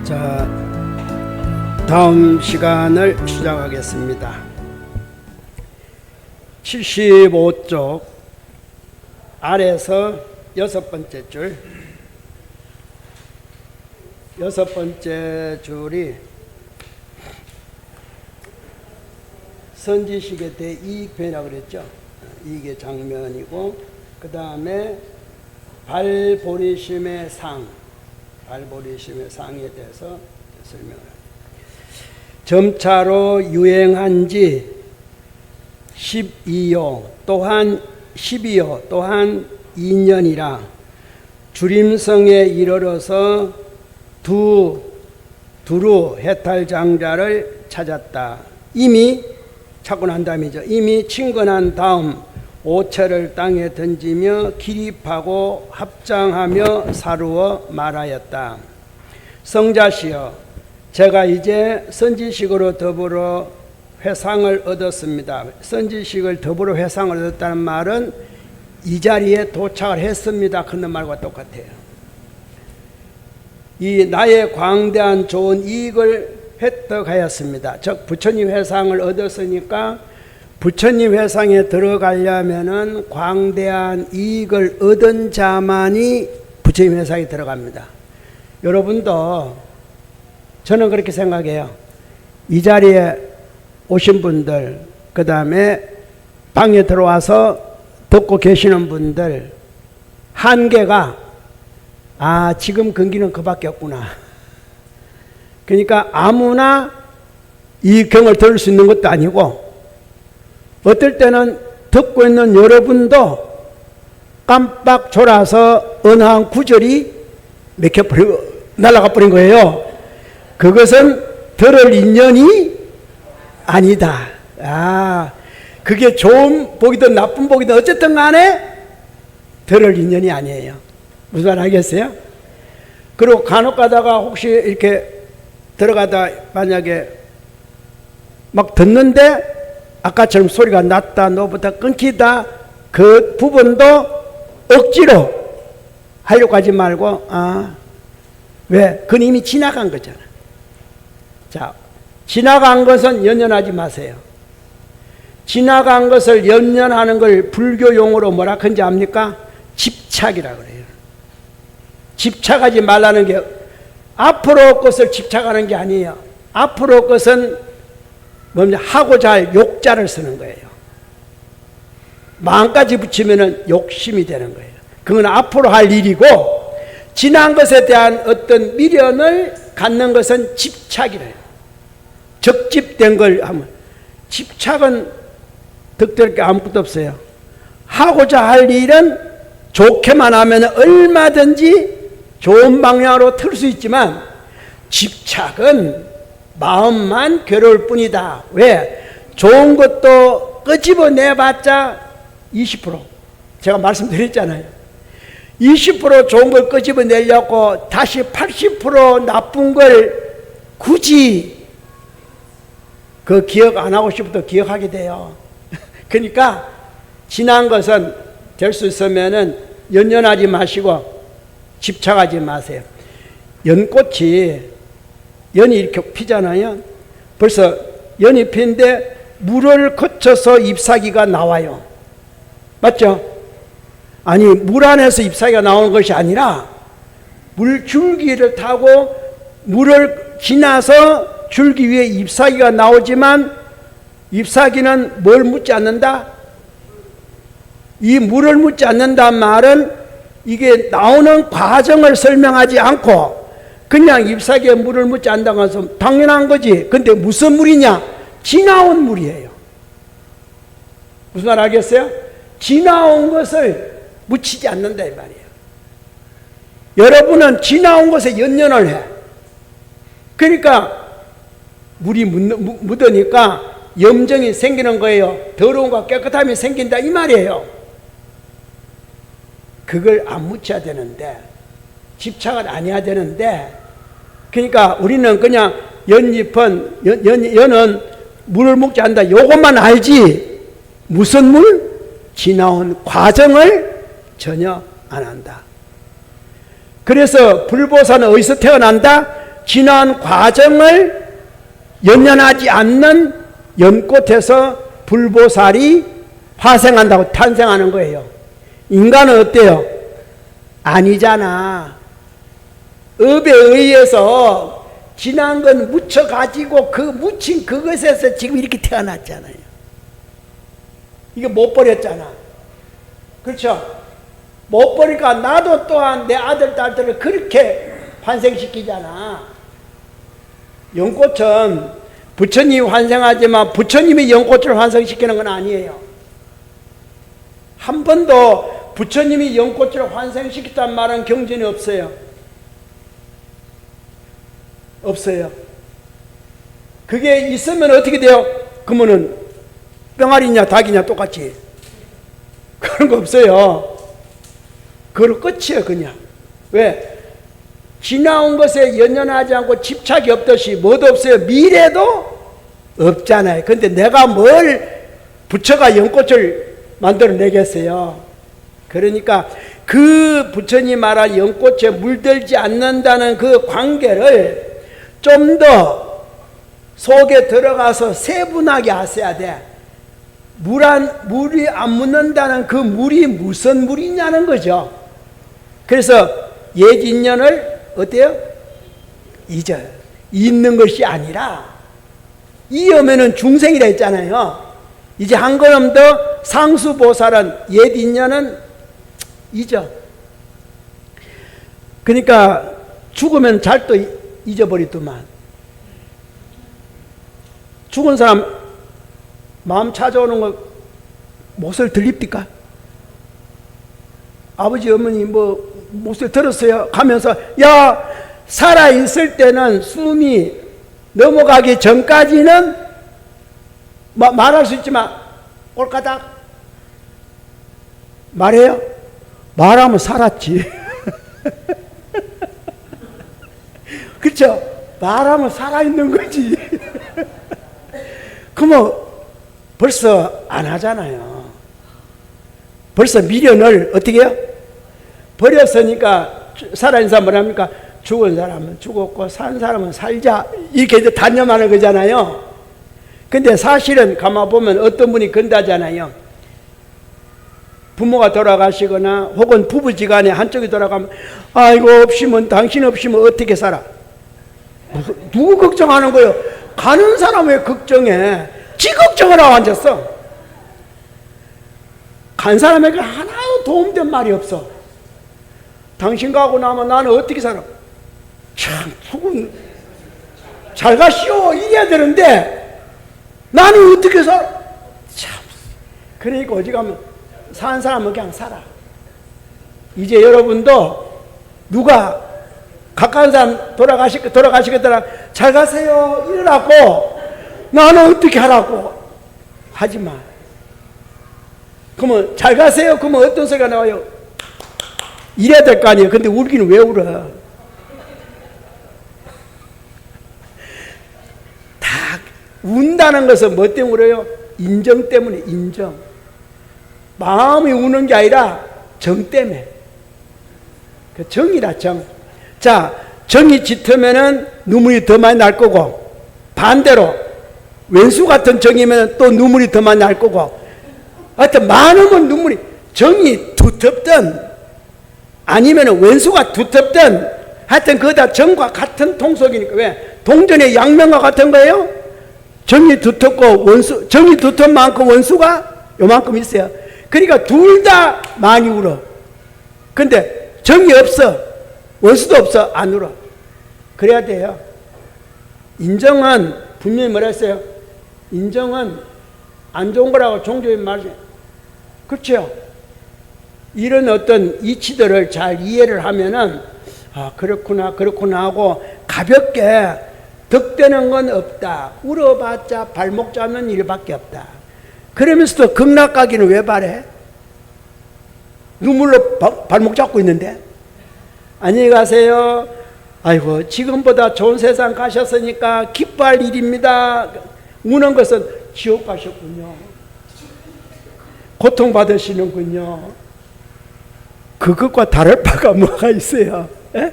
자, 다음 시간을 시작하겠습니다. 75쪽 아래서 여섯 번째 줄이 선지식에 대해 이익편이라고 그랬죠. 이익의 장면이고, 그 다음에 발보리심의 상에 대해서 설명을 합니다. 점차로 유행한 지 12요 또한 2년이라 주림성에 이르러서 두루 해탈장자를 찾았다. 이미 찾고 난 다음이죠. 이미 친근한 다음 오체를 땅에 던지며 기립하고 합장하며 사루어 말하였다. 성자시여, 제가 이제 선지식으로 더불어 회상을 얻었습니다. 선지식을 더불어 회상을 얻었다는 말은 이 자리에 도착을 했습니다. 그런 말과 똑같아요. 이 나의 광대한 좋은 이익을 획득하였습니다. 즉 부처님 회상을 얻었으니까 부처님 회상에 들어가려면은 광대한 이익을 얻은 자만이 부처님 회상에 들어갑니다. 여러분도 저는 그렇게 생각해요. 이 자리에 오신 분들, 그 다음에 방에 들어와서 듣고 계시는 분들 한계가 지금 근기는 그밖에 없구나. 그러니까 아무나 이 경을 들을 수 있는 것도 아니고, 어떨 때는 듣고 있는 여러분도 깜빡 졸아서 어느 한 구절이 날아가 버린 거예요. 그것은 들을 인연이 아니다. 그게 좋은 복이든 나쁜 복이든 어쨌든 간에 들을 인연이 아니에요. 무슨 말 알겠어요? 그리고 간혹 가다가 혹시 이렇게 들어가다 만약에 막 듣는데 아까처럼 소리가 났다, 너보다 끊기다, 그 부분도 억지로 하려고 하지 말고, 왜? 그건 이미 지나간 거잖아. 자, 지나간 것은 연연하지 마세요. 지나간 것을 연연하는 걸 불교 용어로 뭐라 하는지 압니까? 집착이라고 그래요. 집착하지 말라는 게 앞으로 것을 집착하는 게 아니에요. 앞으로 것은 뭡니까? 하고자 할 욕자를 쓰는 거예요. 마음까지 붙이면은 욕심이 되는 거예요. 그건 앞으로 할 일이고, 지난 것에 대한 어떤 미련을 갖는 것은 집착이래요. 적집된 걸 하면, 집착은 득될 게 아무것도 없어요. 하고자 할 일은 좋게만 하면 얼마든지 좋은 방향으로 틀 수 있지만, 집착은 마음만 괴로울 뿐이다. 왜? 좋은 것도 끄집어내봤자 20%. 제가 말씀드렸잖아요. 20% 좋은 걸 끄집어내려고 다시 80% 나쁜 걸 굳이 그 기억 안 하고 싶어도 기억하게 돼요. 그러니까 지난 것은 될 수 있으면은 연연하지 마시고 집착하지 마세요. 연꽃이 연이 이렇게 피잖아요. 벌써 연이 피는데 물을 거쳐서 잎사귀가 나와요. 맞죠? 아니, 물 안에서 잎사귀가 나오는 것이 아니라 물줄기를 타고 물을 지나서 줄기 위에 잎사귀가 나오지만, 잎사귀는 뭘 묻지 않는다? 이 물을 묻지 않는다는 말은 이게 나오는 과정을 설명하지 않고 그냥 잎사귀에 물을 묻지 않는다고 해서 당연한 거지. 근데 무슨 물이냐? 지나온 물이에요. 무슨 말 알겠어요? 지나온 것을 묻히지 않는다 이 말이에요. 여러분은 지나온 것에 연연을 해. 그러니까 물이 묻으니까 염증이 생기는 거예요. 더러움과 깨끗함이 생긴다 이 말이에요. 그걸 안 묻혀야 되는데, 집착을 안 해야 되는데, 그러니까 우리는 그냥 연은 물을 먹지 않는다 요것만 알지, 무슨 물? 지나온 과정을 전혀 안 한다. 그래서 불보살은 어디서 태어난다? 지난 과정을 연연하지 않는 연꽃에서 불보살이 화생한다고 탄생하는 거예요. 인간은 어때요? 아니잖아. 업에 의해서 지난 건 묻혀가지고 그 묻힌 그것에서 지금 이렇게 태어났잖아요. 이거 못 버렸잖아. 그렇죠? 못 버리니까 나도 또한 내 아들, 딸들을 그렇게 환생시키잖아. 연꽃은 부처님이 환생하지만 부처님이 연꽃을 환생시키는 건 아니에요. 한 번도 부처님이 연꽃을 환생시켰단 말은 경전이 없어요. 없어요. 그게 있으면 어떻게 돼요? 그러면은 병아리냐 닭이냐 똑같지. 그런 거 없어요. 그걸 끝이에요, 그냥. 왜? 지나온 것에 연연하지 않고 집착이 없듯이 뭐도 없어요. 미래도 없잖아요. 근데 내가 뭘 부처가 연꽃을 만들어내겠어요. 그러니까 그 부처님 말한 연꽃에 물들지 않는다는 그 관계를 좀 더 속에 들어가서 세분하게 하셔야 돼. 물이 안 묻는다는 그 물이 무슨 물이냐는 거죠. 그래서 옛 인연을 어때요? 잊어요. 잊는 것이 아니라 이으면은 중생이라 했잖아요. 이제 한 걸음 더 상수보살은 옛 인연은 잊어. 그러니까 죽으면 잘 또 잊어버리더만. 죽은 사람 마음 찾아오는 거 목소리 들립니까? 아버지 어머니 뭐 목소리 들었어요? 가면서 야 살아있을 때는 숨이 넘어가기 전까지는 말할 수 있지만 꼴까닥 말해요? 말하면 살았지. 그렇죠? 말하면 살아있는 거지. 그러면 벌써 안 하잖아요. 벌써 미련을 어떻게 해요? 버렸으니까 살아있는 사람은 뭐랍니까? 죽은 사람은 죽었고 산 사람은 살자 이렇게 이제 단념하는 거잖아요. 근데 사실은 가만 보면 어떤 분이 건다잖아요. 부모가 돌아가시거나 혹은 부부지간에 한쪽이 돌아가면 아이고 없으면 당신 없으면 어떻게 살아? 누구 걱정하는 거예요? 가는 사람 왜 걱정해? 지 걱정을 하고 앉았어. 간 사람에게 하나도 도움된 말이 없어. 당신 가고 나면 나는 어떻게 살아? 참 죽은 잘 가시오 이래야 되는데 나는 어떻게 살아? 참. 그러니까 어디 가면 사는 사람은 그냥 살아. 이제 여러분도 누가 가까운 사람 돌아가시겠더라 잘 가세요 이러라고 나는 어떻게 하라고 하지 마. 그러면 잘 가세요 그러면 어떤 소리가 나와요? 이래야 될 거 아니에요. 근데 울기는 왜 울어? 다 운다는 것은 뭐 때문에 울어요? 인정 때문에. 인정. 마음이 우는 게 아니라 정 때문에. 그 정이라 정. 자, 정이 짙으면은 눈물이 더 많이 날 거고, 반대로 왼수 같은 정이면 또 눈물이 더 많이 날 거고, 하여튼 많으면 눈물이, 정이 두텁든 아니면 왼수가 두텁든 하여튼 그거 다 정과 같은 통속이니까. 왜? 동전의 양면과 같은 거예요? 정이 두텁고 원수, 정이 두텁 만큼 원수가 요만큼 있어요. 그러니까 둘 다 많이 울어. 근데 정이 없어, 원수도 없어, 안 울어. 그래야 돼요. 인정은 분명히 뭐라 했어요? 인정은 안 좋은 거라고 종교에 말해요. 그렇죠? 이런 어떤 이치들을 잘 이해를 하면은 아 그렇구나 그렇구나 하고 가볍게 덕되는 건 없다. 울어봤자 발목 잡는 일밖에 없다. 그러면서도 극락가기는 왜 바래? 눈물로 발목 잡고 있는데. 안녕히 가세요. 아이고 지금보다 좋은 세상 가셨으니까 기뻐할 일입니다. 우는 것은 지옥 가셨군요. 고통받으시는군요. 그것과 다를 바가 뭐가 있어요? 에?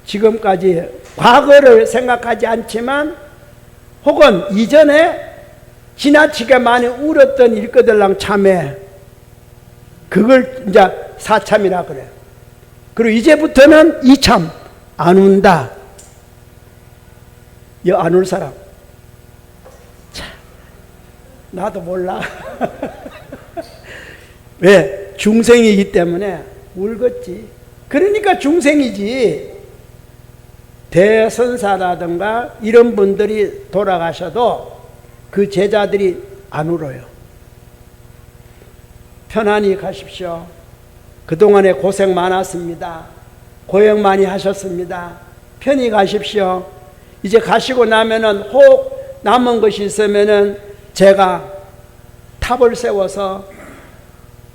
지금까지 과거를 생각하지 않지만 혹은 이전에 지나치게 많이 울었던 일거들랑 참회, 그걸 이제 사참이라 그래요. 그리고 이제부터는 이참, 안 운다. 안 울 사람. 참, 나도 몰라. 왜? 중생이기 때문에 울겠지. 그러니까 중생이지. 대선사라든가 이런 분들이 돌아가셔도 그 제자들이 안 울어요. 편안히 가십시오. 그동안에 고생 많았습니다. 고생 많이 하셨습니다. 편히 가십시오. 이제 가시고 나면은 혹 남은 것이 있으면은 제가 탑을 세워서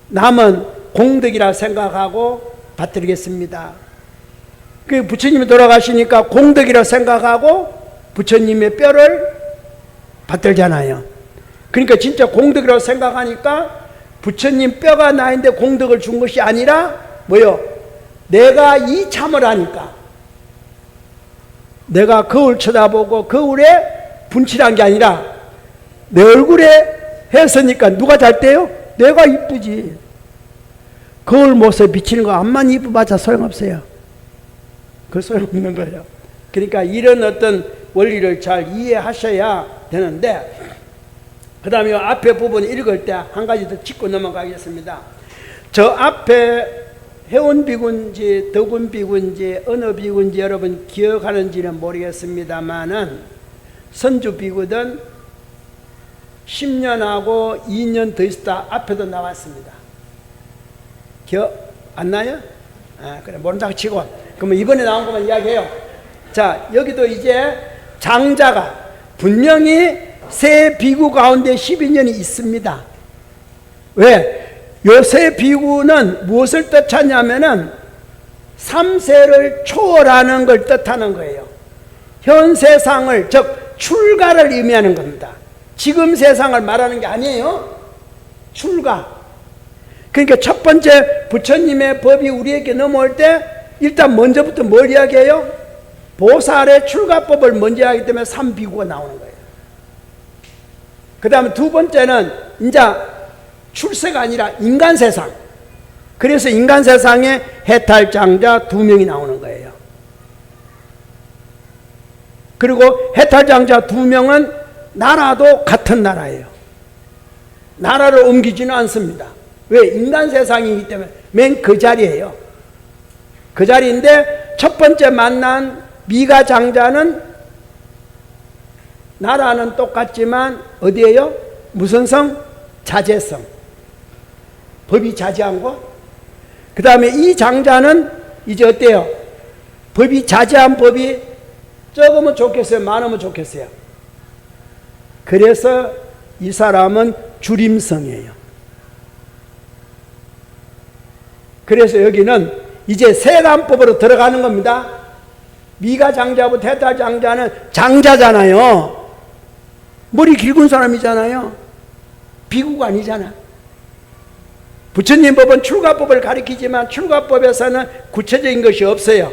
남은 공덕이라 생각하고 받드리겠습니다. 그 부처님이 돌아가시니까 공덕이라 생각하고 부처님의 뼈를 받들잖아요. 그러니까 진짜 공덕이라고 생각하니까 부처님 뼈가 나인데 공덕을 준 것이 아니라 뭐요? 내가 이참을 하니까, 내가 거울 쳐다보고 거울에 분칠한 게 아니라 내 얼굴에 했으니까 누가 잘 때요? 내가 이쁘지. 거울 모습 비치는 거 암만 이쁘봤자 소용없어요. 그 소용없는 거예요. 그러니까 이런 어떤 원리를 잘 이해하셔야 되는데, 그 다음에 앞에 부분 읽을 때 한 가지 더 짚고 넘어가겠습니다. 저 앞에 해운비군지 덕운비군지 어느 비군지 여러분 기억하는지는 모르겠습니다만은 선주비구든 10년하고 2년 더 있다 앞에도 나왔습니다. 기억 안 나요? 그래 모른다고 치고 그러면 이번에 나온 것만 이야기해요. 자, 여기도 이제 장자가 분명히 세 비구 가운데 12년이 있습니다. 왜? 요 세 비구는 무엇을 뜻하냐면은 3세를 초월하는 걸 뜻하는 거예요. 현 세상을, 즉 출가를 의미하는 겁니다. 지금 세상을 말하는 게 아니에요. 출가. 그러니까 첫 번째 부처님의 법이 우리에게 넘어올 때 일단 먼저부터 뭘 이야기해요? 보살의 출가법을 먼저 하기 때문에 3비구가 나오는 거예요. 그 다음에 두 번째는 이제 출세가 아니라 인간 세상. 그래서 인간 세상에 해탈장자 2명이 나오는 거예요. 그리고 해탈장자 2명은 나라도 같은 나라예요. 나라를 옮기지는 않습니다. 왜? 인간 세상이기 때문에 맨 그 자리예요. 그 자리인데 첫 번째 만난 미가장자는 나라는 똑같지만 어디예요? 무슨 성? 자제성. 법이 자제한 곳. 그 다음에 이 장자는 이제 어때요? 법이 자제한 법이 적으면 좋겠어요? 많으면 좋겠어요? 그래서 이 사람은 주림성이에요. 그래서 여기는 이제 세간법으로 들어가는 겁니다. 미가장자부터 해탈장자는 장자잖아요. 머리 길군 사람이잖아요. 비구가 아니잖아. 부처님 법은 출가법을 가리키지만 출가법에서는 구체적인 것이 없어요.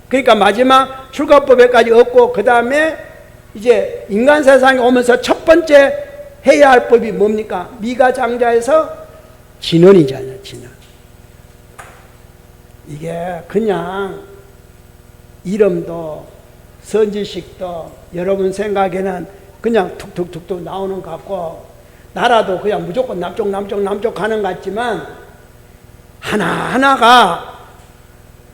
그러니까 마지막 출가법에까지 없고 그 다음에 이제 인간 세상에 오면서 첫 번째 해야 할 법이 뭡니까? 미가장자에서 진언이잖아요. 진언. 이게 그냥 이름도 선지식도 여러분 생각에는 그냥 툭툭툭툭 나오는 것 같고 나라도 그냥 무조건 남쪽 가는 것 같지만 하나하나가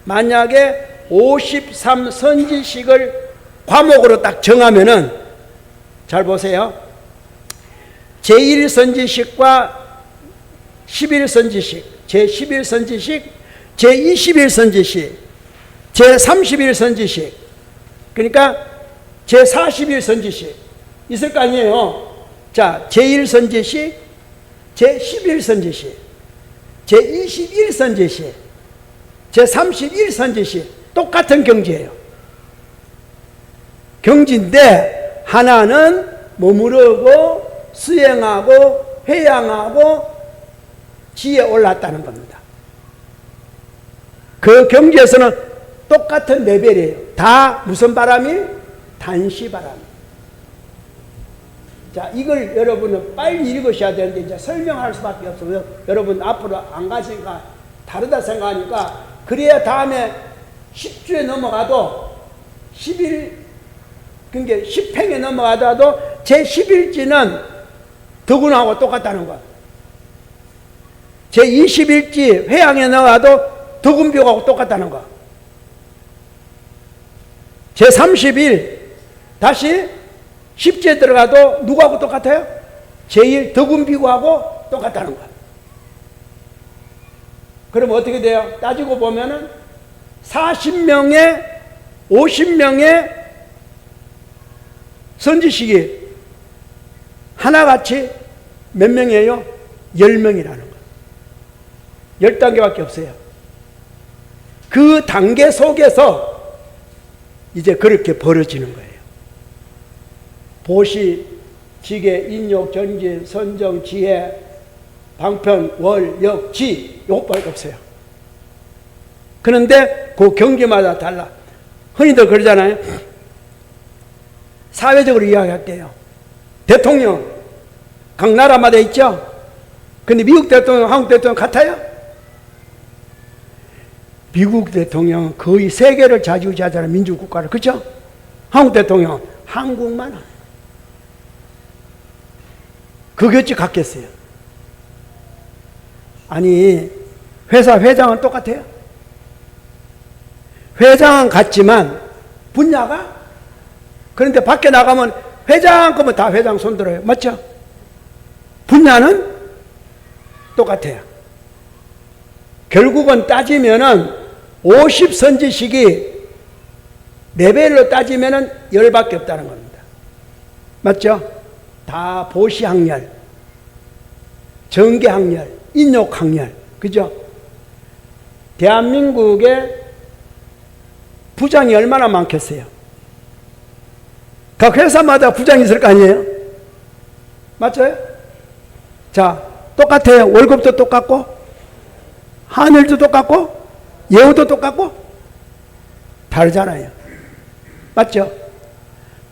만약에 53 선지식을 과목으로 딱 정하면은 잘 보세요. 제1선지식과 11선지식, 제11선지식, 제21선지식, 제31선지식, 그러니까 제41선지식 있을 거 아니에요. 자, 제1선지식, 제11선지식, 제21선지식, 제31선지식 똑같은 경지예요. 경지인데 하나는 머무르고 수행하고 회양하고 지에 올랐다는 겁니다. 그 경지에서는 똑같은 레벨이에요. 다 무슨 바람이? 단시바람. 자, 이걸 여러분은 빨리 읽으셔야 되는데 이제 설명할 수밖에 없어요. 여러분 앞으로 안 가시니까 다르다 생각하니까 그래야 다음에 10주에 넘어가도 10일, 그러니까 10행에 넘어가도 제 11지는 덕운하고 똑같다는 거야. 제 21지 회양에 넘어가도 덕운묘하고 똑같다는 거야. 제 30일 다시 10지에 들어가도 누구하고 똑같아요? 제1 덕운비구하고 똑같다는 거야. 그럼 어떻게 돼요? 따지고 보면은 40명에 50명의 선지식이 하나같이 몇 명이에요? 10명이라는 거예요. 10단계밖에 없어요. 그 단계 속에서 이제 그렇게 벌어지는 거예요. 보시, 지계, 인욕, 전지, 선정, 지혜, 방편, 월, 역, 지 요것밖에 없어요. 그런데 그 경지마다 달라. 흔히들 그러잖아요. 사회적으로 이야기할게요. 대통령 각 나라마다 있죠. 근데 미국 대통령, 한국 대통령 같아요? 미국 대통령은 거의 세계를 좌지우지하잖아요. 민주국가를. 그렇죠? 한국 대통령은 한국만 합니다. 그것이 같겠어요? 아니, 회사 회장은 똑같아요? 회장은 같지만 분야가, 그런데 밖에 나가면 회장 그러면 다 회장 손들어요. 맞죠? 분야는 똑같아요. 결국은 따지면은 50선지식이 레벨로 따지면은 10밖에 없다는 겁니다. 맞죠? 다 보시학렬, 정계학렬, 인욕학렬, 그죠? 대한민국에 부장이 얼마나 많겠어요? 각 회사마다 부장이 있을 거 아니에요? 맞아요? 자, 똑같아요. 월급도 똑같고, 하늘도 똑같고, 예우도 똑같고, 다르잖아요. 맞죠?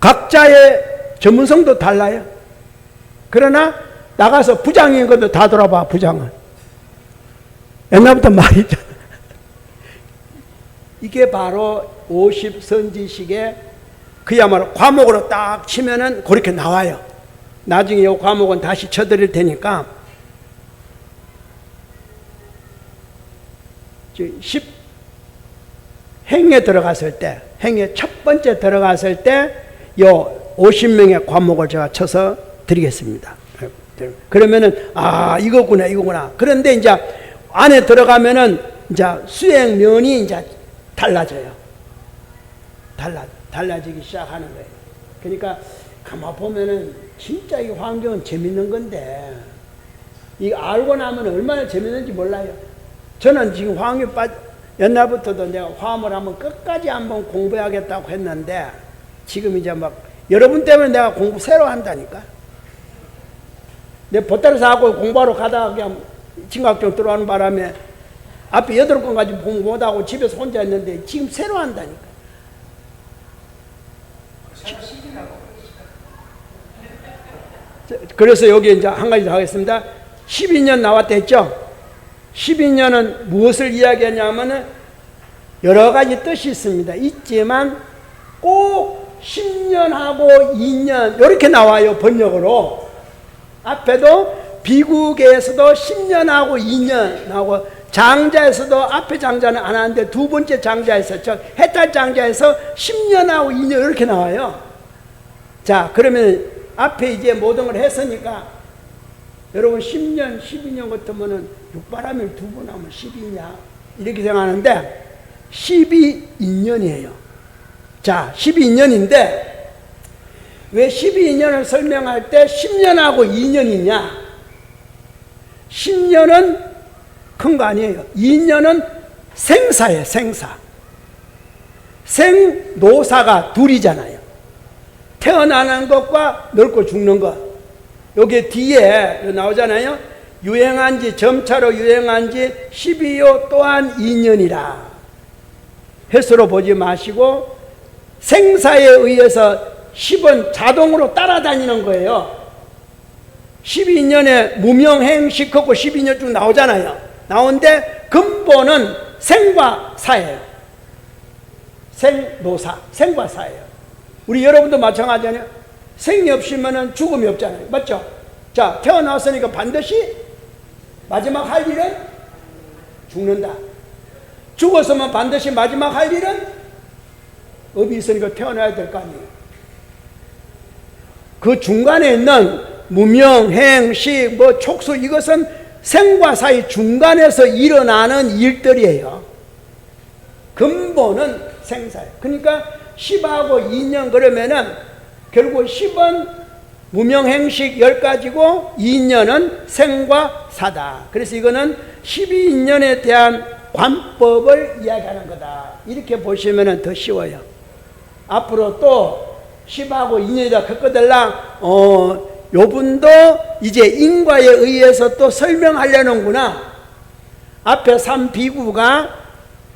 각자의 전문성도 달라요. 그러나 나가서 부장인 것도 다 돌아봐. 부장은 옛날부터 말이죠. 이게 바로 50선지식의 그야말로 과목으로 딱 치면은 그렇게 나와요. 나중에 이 과목은 다시 쳐드릴 테니까 10행에 들어갔을 때, 행에 첫 번째 들어갔을 때 요 50명의 과목을 제가 쳐서 드리겠습니다. 그러면은 이거구나 이거구나. 그런데 이제 안에 들어가면은 이제 수행면이 이제 달라져요. 달라지기 시작하는 거예요. 그러니까 가만 보면은 진짜 이 환경은 재밌는 건데 이거 알고 나면 얼마나 재밌는지 몰라요. 저는 지금 화학에 옛날부터도 내가 화학을 한번 끝까지 한번 공부해야겠다고 했는데 지금 이제 막 여러분 때문에 내가 공부 새로 한다니까. 내 보따리 사고 공부하러 가다가 그냥 진학교 들어가는 바람에 앞에 8권 가지고 공부 못하고 집에서 혼자 있는데 지금 새로 한다니까. 그래서 여기 이제 한 가지 더 하겠습니다. 12년 나왔다 했죠? 12년은 무엇을 이야기하냐면은 여러 가지 뜻이 있습니다. 있지만 꼭 10년하고 2년 이렇게 나와요. 번역으로. 앞에도 비국에서도 10년하고 2년 나오고 장자에서도 앞에 장자는 안 하는데 두 번째 장자에서 해탈 장자에서 10년하고 2년 이렇게 나와요. 자, 그러면 앞에 이제 모든 걸 했으니까 여러분 10년, 12년 같으면은 육바람일 두 번 하면 12냐 이렇게 생각하는데 12인년이에요. 자, 12인년인데 왜 12인년을 설명할 때 10년하고 2년이냐? 10년은 큰 거 아니에요. 2년은 생사예요. 생사. 생노사가 둘이잖아요. 태어나는 것과 늙고 죽는 것. 여기 뒤에 나오잖아요. 유행한 지 점차로 유행한 지 12요 또한 2년이라. 횟수로 보지 마시고 생사에 의해서 10은 자동으로 따라다니는 거예요. 12년에 무명행식하고 12년 쭉 나오잖아요. 나오는데 근본은 생과 사예요. 생노사, 생과 사예요. 우리 여러분도 마찬가지잖아요. 생이 없으면 죽음이 없잖아요. 맞죠? 자, 태어났으니까 반드시 마지막 할 일은 죽는다. 죽었으면 반드시 마지막 할 일은 업이 있으니까 태어나야 될 거 아니에요. 그 중간에 있는 무명, 행, 식, 촉수, 이것은 생과 사의 중간에서 일어나는 일들이에요. 근본은 생사예요. 그러니까 10하고 2년 그러면은 결국 10은 무명, 행식 10가지고 2년은 생과 사다. 그래서 이거는 12인연에 대한 관법을 이야기하는 거다. 이렇게 보시면 더 쉬워요. 앞으로 또 10하고 2년이다 그거들랑 요분도 이제 인과에 의해서 또 설명하려는구나. 앞에 3비구가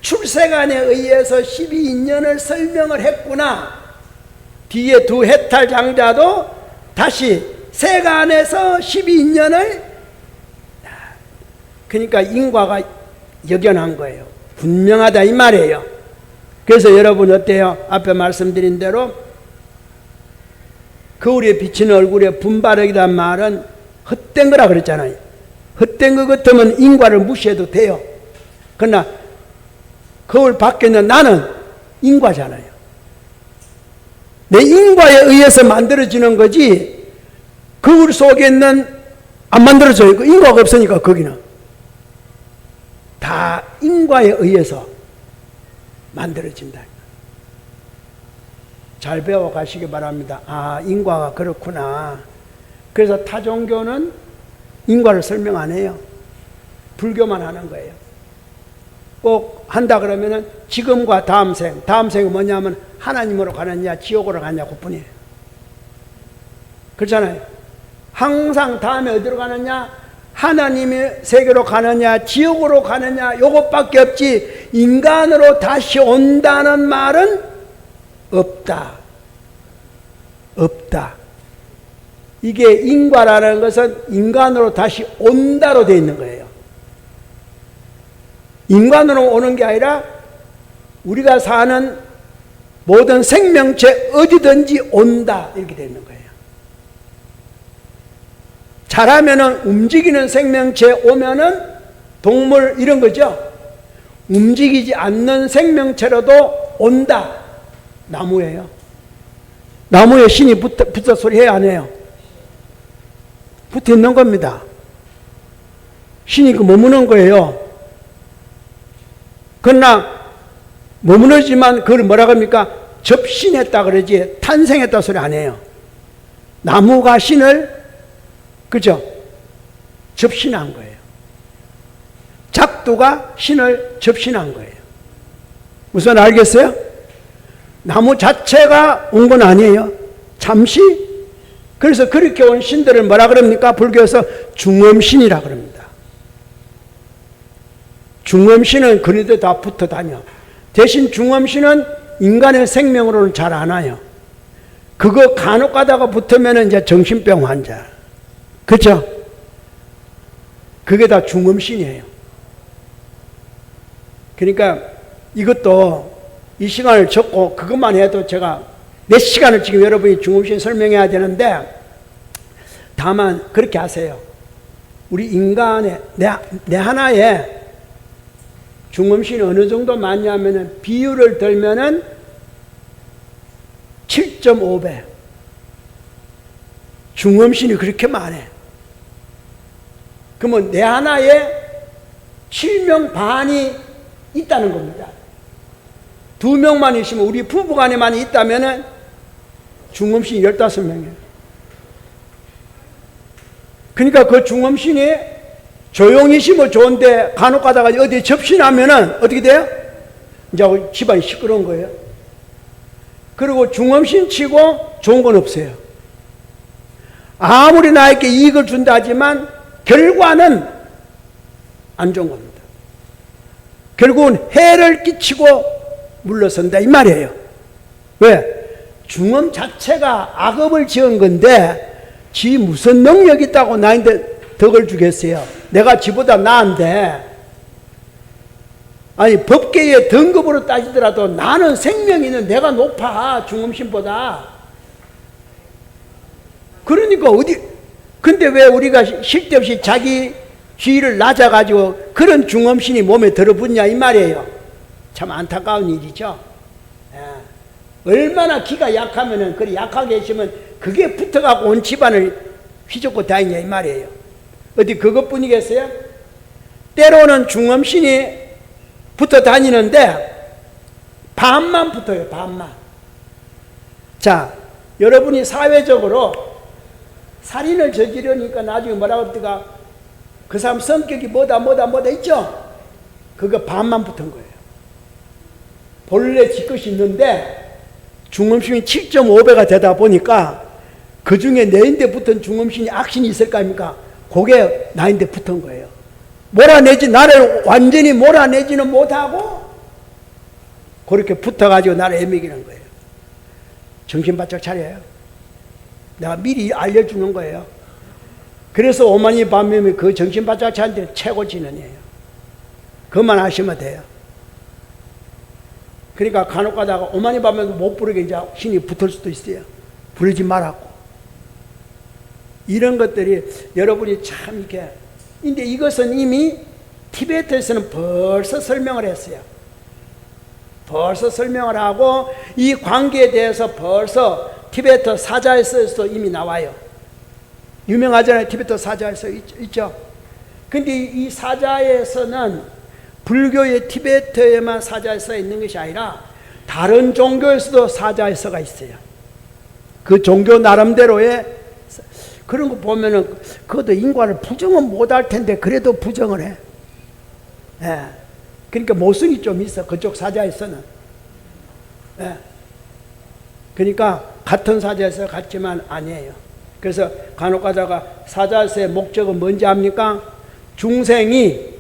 출세관에 의해서 12인연을 설명을 했구나. 뒤에 두 해탈 장자도 다시 세간에서 12인연을, 그러니까 인과가 역연한 거예요. 분명하다 이 말이에요. 그래서 여러분 어때요? 앞에 말씀드린 대로 거울에 비치는 얼굴에 분바르기란 말은 헛된 거라 그랬잖아요. 헛된 것 같으면 인과를 무시해도 돼요. 그러나 거울 밖에 있는 나는 인과잖아요. 내 인과에 의해서 만들어지는 거지 거울 속에 있는 안 만들어져요. 인과가 없으니까 거기는 다 인과에 의해서 만들어진다. 잘 배워 가시기 바랍니다. 아, 인과가 그렇구나. 그래서 타 종교는 인과를 설명 안 해요. 불교만 하는 거예요. 꼭 한다 그러면은 지금과 다음 생이 뭐냐면 하나님으로 가느냐 지옥으로 가느냐 그뿐이에요. 그렇잖아요. 항상 다음에 어디로 가느냐, 하나님의 세계로 가느냐 지옥으로 가느냐 요것밖에 없지 인간으로 다시 온다는 말은 없다. 없다. 이게 인과라는 것은 인간으로 다시 온다로 되어 있는 거예요. 인간으로 오는 게 아니라 우리가 사는 모든 생명체 어디든지 온다 이렇게 되어 있는 거예요. 잘하면은 움직이는 생명체 오면은 동물 이런 거죠. 움직이지 않는 생명체로도 온다. 나무예요. 나무에 신이 붙어 소리 해야 안 해요? 붙어 있는 겁니다. 신이 그 머무는 거예요. 그러나 머무르지만 그걸 뭐라고 합니까? 접신했다 그러지 탄생했다 소리 안 해요. 나무가 신을 그죠? 접신한 거예요. 작두가 신을 접신한 거예요. 무슨 알겠어요? 나무 자체가 온 건 아니에요. 잠시. 그래서 그렇게 온 신들을 뭐라 그럽니까? 불교에서 중엄신이라 그럽니다. 중엄신은 그런데 다 붙어 다녀. 대신 중엄신은 인간의 생명으로는 잘 안 와요. 그거 간혹 가다가 붙으면 이제 정신병 환자. 그렇죠? 그게 다 중엄신이에요. 그러니까 이것도 이 시간을 적고 그것만 해도 제가 몇 시간을 지금 여러분이 중엄신 설명해야 되는데 다만 그렇게 하세요. 우리 인간의 내 하나에 중엄신이 어느 정도 많냐면은 비율을 들면은 7.5배. 중엄신이 그렇게 많아. 그러면 내 하나에 7명 반이 있다는 겁니다. 2명만 있으면 우리 부부간에만 있다면은 중엄신이 15명이에요. 그러니까 그 중엄신이 조용히 있으면 좋은데 간혹 가다가 어디 접신하면은 어떻게 돼요? 이제 집안이 시끄러운 거예요. 그리고 중엄신 치고 좋은 건 없어요. 아무리 나에게 이익을 준다 하지만 결과는 안 좋은 겁니다. 결국은 해를 끼치고 물러선다 이 말이에요. 왜? 중엄 자체가 악업을 지은 건데 지 무슨 능력이 있다고 나한테 덕을 주겠어요? 내가 지보다 나은데. 아니 법계의 등급으로 따지더라도 나는 생명이 있는 내가 높아 중음신보다. 그러니까 어디 근데 왜 우리가 쓸데없이 자기 지위를 낮아가지고 그런 중음신이 몸에 들어붙냐 이 말이에요. 참 안타까운 일이죠. 예. 얼마나 기가 약하면은 그리 약하게 있으면 그게 붙어갖고 온 집안을 휘젓고 다니냐 이 말이에요. 어디 그것뿐이겠어요? 때로는 중음신이 붙어 다니는데 반만 붙어요. 반만. 자, 여러분이 사회적으로 살인을 저지르니까 나중에 뭐라고 할때가 그 사람 성격이 뭐다 있죠? 그거 반만 붙은 거예요. 본래 지 것이 있는데 중음신이 7.5배가 되다 보니까 그 중에 내인데 붙은 중음신이 악신이 있을 거 아닙니까? 그게 나인데 붙은 거예요. 몰아내지, 나를 완전히 몰아내지는 못하고 그렇게 붙어가지고 나를 애매기는 거예요. 정신 바짝 차려요. 내가 미리 알려주는 거예요. 그래서 오만이 밤에 그 정신 바짝 차는 데 최고 진언이에요. 그만 하시면 돼요. 그러니까 간혹 가다가 오만이 밤에 못 부르게 이제 신이 붙을 수도 있어요. 부르지 말라고. 이런 것들이 여러분이 참 이렇게. 근데 이것은 이미 티베트에서는 벌써 설명을 했어요. 벌써 설명을 하고 이 관계에 대해서 벌써 티베트 사자에서도 이미 나와요. 유명하잖아요. 티베트 사자에서 있죠. 근데 이 사자에서는 불교의 티베트에만 사자에서 있는 것이 아니라 다른 종교에서도 사자에서가 있어요. 그 종교 나름대로의 그런 거 보면은 그것도 인과를 부정은 못할 텐데 그래도 부정을 해. 예. 그러니까 모순이 좀 있어. 그쪽 사자에서는. 예. 그러니까 같은 사자에서 같지만 아니에요. 그래서 간혹 가다가 사자에서의 목적은 뭔지 압니까? 중생이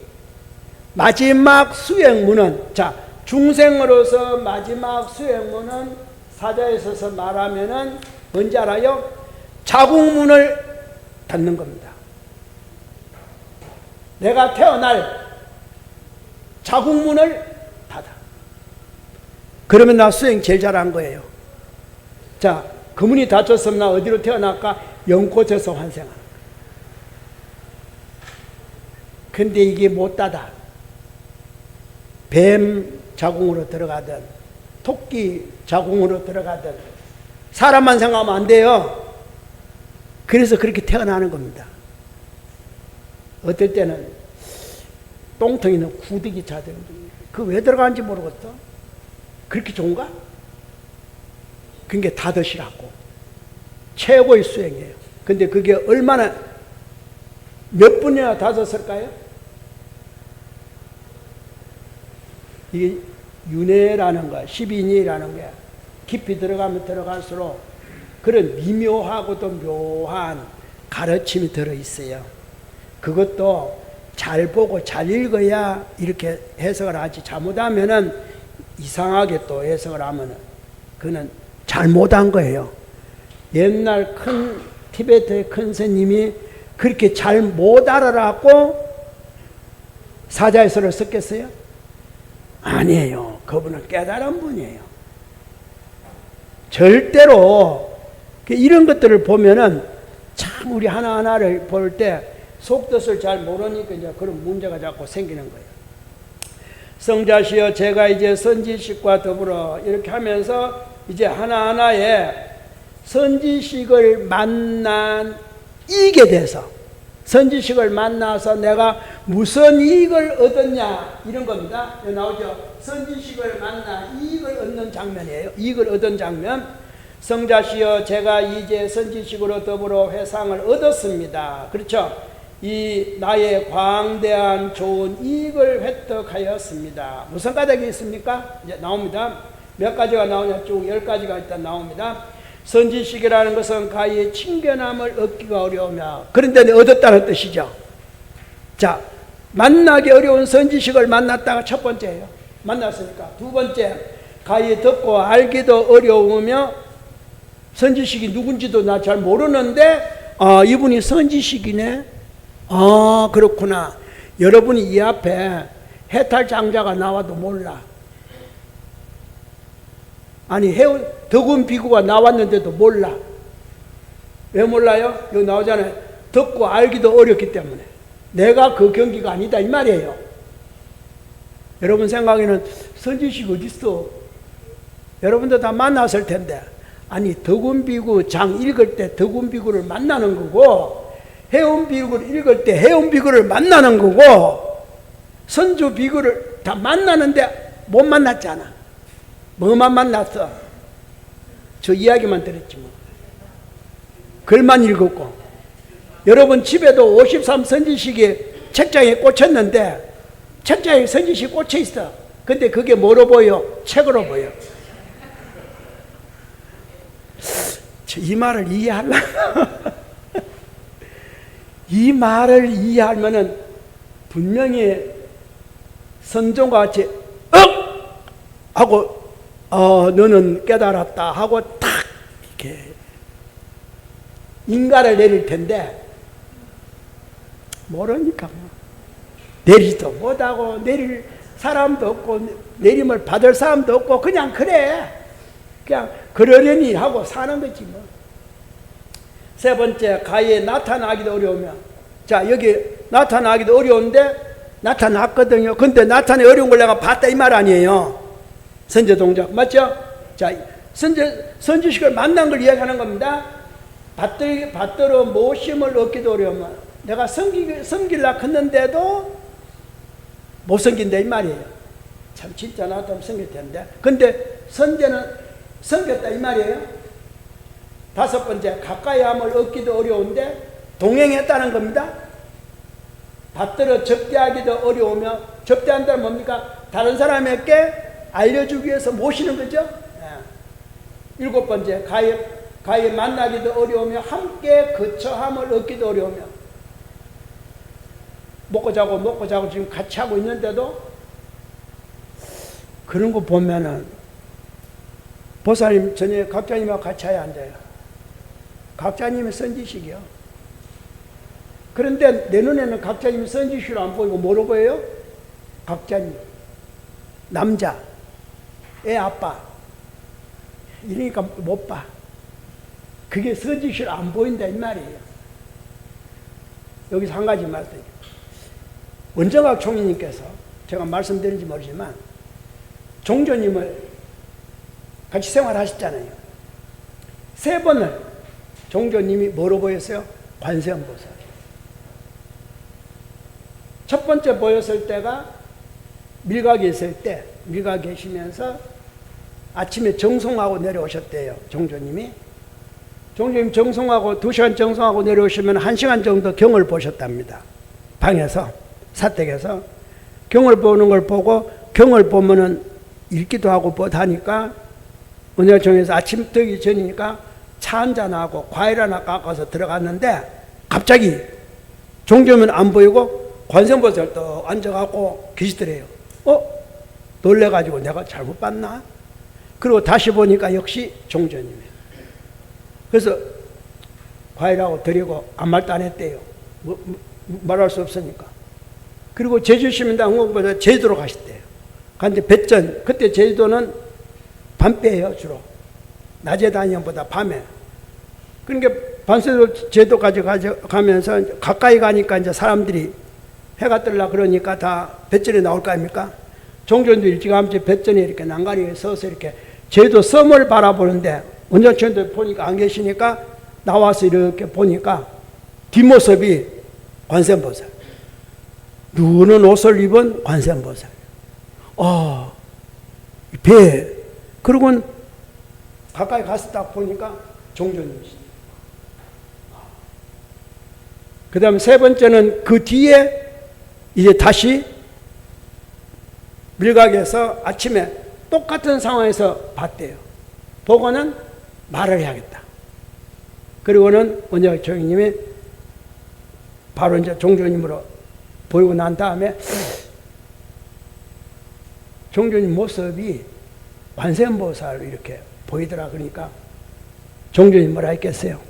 마지막 수행문은, 자, 중생으로서 마지막 수행문은 사자에서 말하면은 뭔지 알아요? 자궁문을 닫는 겁니다. 내가 태어날 자궁문을 닫아. 그러면 나 수행 제일 잘한 거예요. 자, 그 문이 닫혔으면 나 어디로 태어날까? 연꽃에서 환생하는 거예요. 근데 이게 못 닫아. 뱀 자궁으로 들어가든 토끼 자궁으로 들어가든 사람만 생각하면 안 돼요. 그래서 그렇게 태어나는 겁니다. 어떨 때는 똥통에 있는 구더기 자들 그 왜 들어가는지 모르겠어. 그렇게 좋은가? 그게 닫으시라고. 최고의 수행이에요. 근데 그게 얼마나 몇 분이나 닫았을까요? 이게 윤회라는 거, 12인이라는 게 깊이 들어가면 들어갈수록 그런 미묘하고도 묘한 가르침이 들어있어요. 그것도 잘 보고 잘 읽어야 이렇게 해석을 하지, 잘못하면은 이상하게 또 해석을 하면은 그는 잘못한 거예요. 옛날 큰 티베트의 큰 스님이 그렇게 잘 못 알아갖고 사자에서를 썼겠어요? 아니에요. 그분은 깨달은 분이에요. 절대로 이런 것들을 보면은 참 우리 하나하나를 볼 때 속뜻을 잘 모르니까 이제 그런 문제가 자꾸 생기는 거예요. 성자시여, 제가 이제 선지식과 더불어 이렇게 하면서 이제 하나하나의 선지식을 만난 이익에 대해서, 선지식을 만나서 내가 무슨 이익을 얻었냐 이런 겁니다. 여기 나오죠. 선지식을 만나 이익을 얻는 장면이에요. 이익을 얻은 장면. 성자시여, 제가 이제 선지식으로 더불어 회상을 얻었습니다. 그렇죠? 이 나의 광대한 좋은 이익을 획득하였습니다. 무슨 가닥이 있습니까? 이제 나옵니다. 몇 가지가 나오냐? 쭉 10가지가 일단 나옵니다. 선지식이라는 것은 가히 친견함을 얻기가 어려우며, 그런데 얻었다는 뜻이죠. 자, 만나기 어려운 선지식을 만났다가 첫 번째예요. 만났으니까. 두 번째, 가히 듣고 알기도 어려우며 선지식이 누군지도 나 잘 모르는데 이분이 선지식이네. 그렇구나. 여러분이 이 앞에 해탈 장자가 나와도 몰라. 아니 덕운 비구가 나왔는데도 몰라. 왜 몰라요? 여기 나오잖아요. 듣고 알기도 어렵기 때문에. 내가 그 경기가 아니다 이 말이에요. 여러분 생각에는 선지식 어디 있어? 여러분도 다 만났을 텐데. 아니 덕운 비구 장 읽을 때 덕운 비구를 만나는 거고, 해운 비구를 읽을 때 해운 비구를 만나는 거고, 선주 비구를 다 만나는데 못 만났잖아. 뭐만 만났어? 저 이야기만 들었지 뭐. 글만 읽었고. 여러분 집에도 53 선지식이 책장에 꽂혔는데 책장에 선지식 꽂혀 있어. 근데 그게 뭐로 보여? 책으로 보여. 이 말을 이해하려나? 이 말을 이해하면은 분명히 선종과 같이 하고 너는 깨달았다 하고 탁 이렇게 인가를 내릴 텐데 모르니까 내리지도 못하고 내릴 사람도 없고 내림을 받을 사람도 없고 그냥 그래. 그냥 그러려니 하고 사는 거지 뭐. 세 번째, 가히 나타나기도 어려우면. 자, 여기 나타나기도 어려운데 나타났거든요. 근데 나타내 어려운 걸 내가 봤다 이 말 아니에요. 선제 동작 맞죠? 자, 선지식을 만난 걸 이야기하는 겁니다. 받들어 모심을 얻기도 어려우면. 내가 섬길라 했는데도 못 섬긴다 이 말이에요. 참 진짜 나도 섬길 텐데. 근데 선제는 섬겼다 이 말이에요. 다섯 번째, 가까이 함을 얻기도 어려운데 동행했다는 겁니다. 받들어 접대하기도 어려우며, 접대한다는 뭡니까? 다른 사람에게 알려주기 위해서 모시는 거죠. 일곱 번째, 가히 만나기도 어려우며 함께 거처함을 얻기도 어려우며. 먹고 자고 지금 같이 하고 있는데도 그런 거 보면은 보살님 전에 각자님하고 같이 해야 안 돼요. 각자님이 선지식이요. 그런데 내 눈에는 각자님이 선지식으로 안 보이고 뭐로 보여요? 각자님, 남자, 애 아빠 이러니까 못 봐. 그게 선지식으로 안 보인다 이 말이에요. 여기서 한 가지 말씀드릴게요. 원정학 총리님께서 제가 말씀드린지 모르지만 종조님을 같이 생활하셨잖아요. 세 번을 종조님이 뭐로 보였어요? 관세음보살. 첫 번째 보였을 때가 밀각에 있을 때, 밀각에 계시면서 아침에 정송하고 내려오셨대요. 종조님이. 종조님 정송하고 2시간 정송하고 내려오시면 1시간 정도 경을 보셨답니다. 방에서, 사택에서 경을 보는 걸 보고, 경을 보면은 읽기도 하고 하니까 은혜총회에서 아침 뜨기 전이니까 차 한잔하고 과일 하나 깎아서 들어갔는데 갑자기 종조면 안 보이고 관세음보살 또 앉아갖고 계시더래요. 놀래가지고 내가 잘못 봤나? 그리고 다시 보니까 역시 종조님이에요. 그래서 과일하고 드리고 아무 말도 안 했대요. 말할 수 없으니까. 그리고 제주시민당 응원보다 제주도로 가셨대요. 근데 배전, 그때 제주도는 밤배예요, 주로. 낮에 다니는 보다 밤에. 그러니까 반세도 제도까지 가면서 가까이 가니까 이제 사람들이 해가 뜰라 그러니까 다 배전에 나올 거 아닙니까? 종전도 일찌감치 배전에 이렇게 난간에 서서 이렇게 제도 섬을 바라보는데 원장천도 보니까 안 계시니까 나와서 이렇게 보니까 뒷모습이 관세음보살. 누는 옷을 입은 관세음보살. 배. 그러고는 가까이 가서 딱 보니까 종조님이시죠. 그 다음에 세 번째는 그 뒤에 이제 다시 밀각에서 아침에 똑같은 상황에서 봤대요. 보고는 말을 해야겠다. 그리고는 원장 조용님이 바로 이제 종조님으로 보이고 난 다음에 종조님 모습이 관세음보살로 이렇게 보이더라. 그러니까 종전이 뭐라 했겠어요?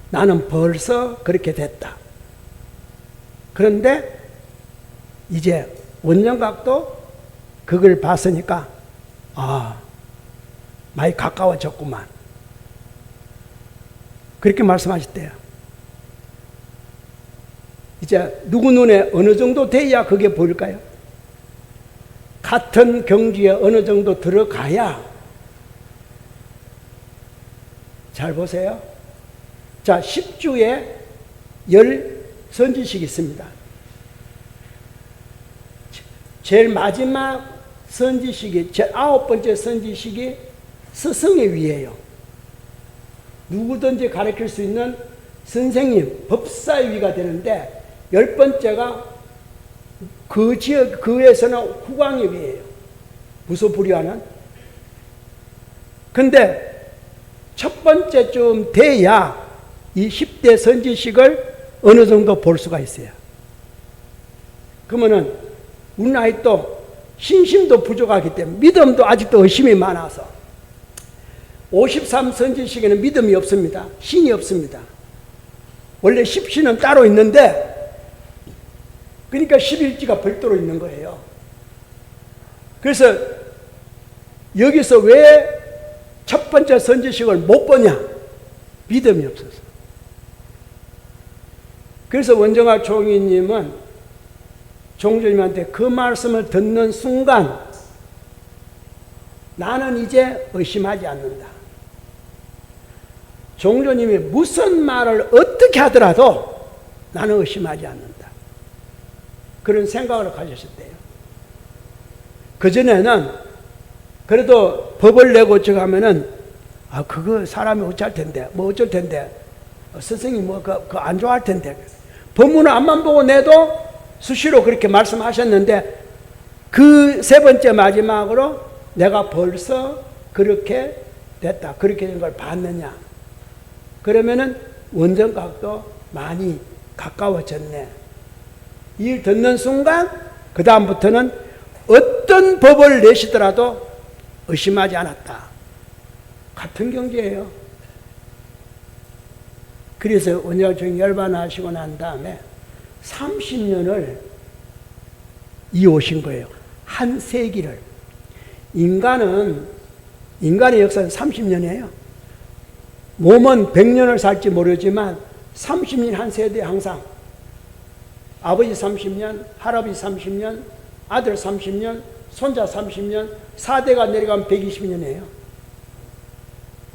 나는 벌써 그렇게 됐다. 그런데 이제 원정각도 그걸 봤으니까 많이 가까워졌구만. 그렇게 말씀하셨대요. 이제 누구 눈에 어느 정도 돼야 그게 보일까요? 같은 경지에 어느 정도 들어가야. 잘 보세요. 자, 10주에 10선지식이 있습니다. 제일 마지막 선지식이, 제 9번째 선지식이 스승의 위예요. 누구든지 가르칠 수 있는 선생님, 법사의 위가 되는데, 10번째가 그 지역, 그에서는 후광의 위예요. 무소불위하는. 근데 첫 번째쯤 돼야 이 10대 선지식을 어느 정도 볼 수가 있어요. 그러면은 우리 나이 또 신심도 부족하기 때문에 믿음도 아직도 의심이 많아서 53선지식에는 믿음이 없습니다. 신이 없습니다. 원래 10신은 따로 있는데 그러니까 11지가 별도로 있는 거예요. 그래서 여기서 왜 첫 번째 선지식을 못 보냐? 믿음이 없어서. 그래서 원정학 총리님은 종조님한테 그 말씀을 듣는 순간 나는 이제 의심하지 않는다. 종조님이 무슨 말을 어떻게 하더라도 나는 의심하지 않는다. 그런 생각을 가지셨대요. 그전에는 그래도 법을 내고 저 하면은 그거 사람이 어쩔 텐데 뭐 어쩔 텐데 스승이 뭐 그거 안 좋아할 텐데 법문을 앞만 보고 내도 수시로 그렇게 말씀하셨는데 그 세 번째 마지막으로 내가 벌써 그렇게 됐다. 그렇게 된 걸 봤느냐. 그러면은 원정각도 많이 가까워졌네. 이 듣는 순간 그 다음부터는 어떤 법을 내시더라도 의심하지 않았다. 같은 경지예요. 그래서 원정학총이 열반하시고 난 다음에 30년을 이어오신 거예요. 한 세기를. 인간의 역사는 30년이에요. 몸은 100년을 살지 모르지만 30년 한 세대에 항상 아버지 30년, 할아버지 30년, 아들 30년, 손자 30년, 4대가 내려가면 120년이에요.